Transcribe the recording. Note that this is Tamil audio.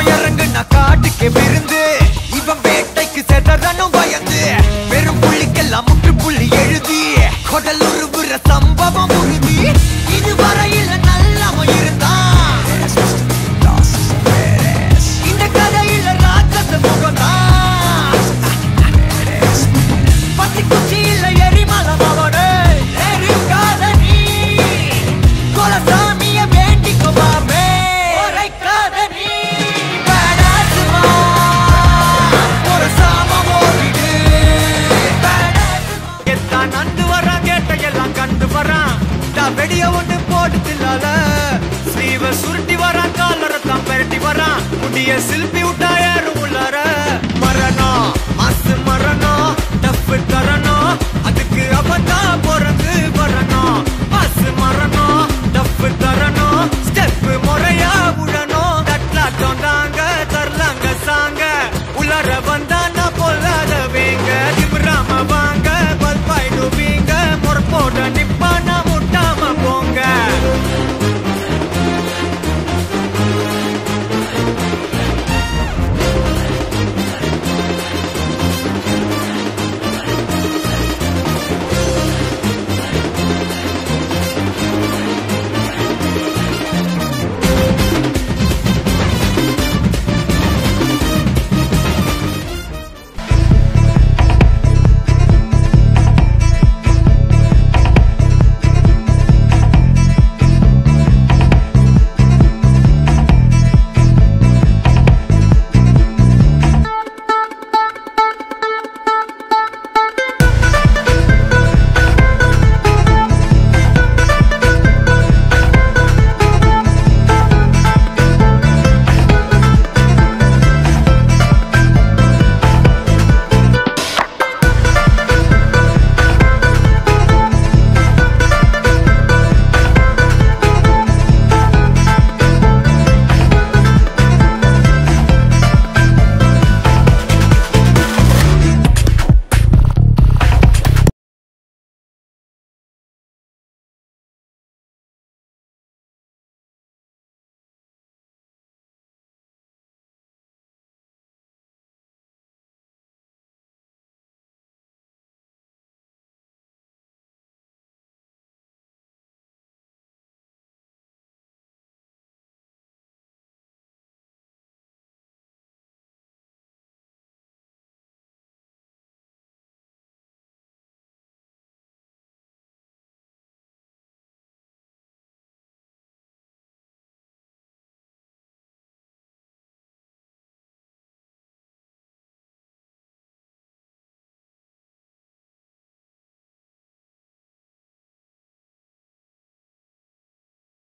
இறங்குன காட்டுக்கே விருந்து இவன் வேட்டைக்கு செதறனும் பயந்து வெறும் புள்ளிக்கெல்லாம் முற்றுப்புள்ளி எழுதி கொடல் உருவுற சம்பவம் உறுதி இதுவரையில் நல்லவன் இருந்தான் இந்த கதையில ராட்சச முகம்தான் பத்தி குச்சி இல்ல எரிமலம் அவனே எரிக்காத நீ கொலசாமிய வேண்டிக்கோ மாமே உரைக்காத நீ பேடாசுமா ஒரு சாமம் ஓடிடு எத்தான் நந்து வரான் கேட்டையெல்லாம் கண்டு வரான் வெடிய ஒண்ணு போட்டுலால ஸ்லீவ சுருட்டி வரான் காலரத்தான் பெரட்டி வரான் முடிய சில்பி விட்டா ஏறும்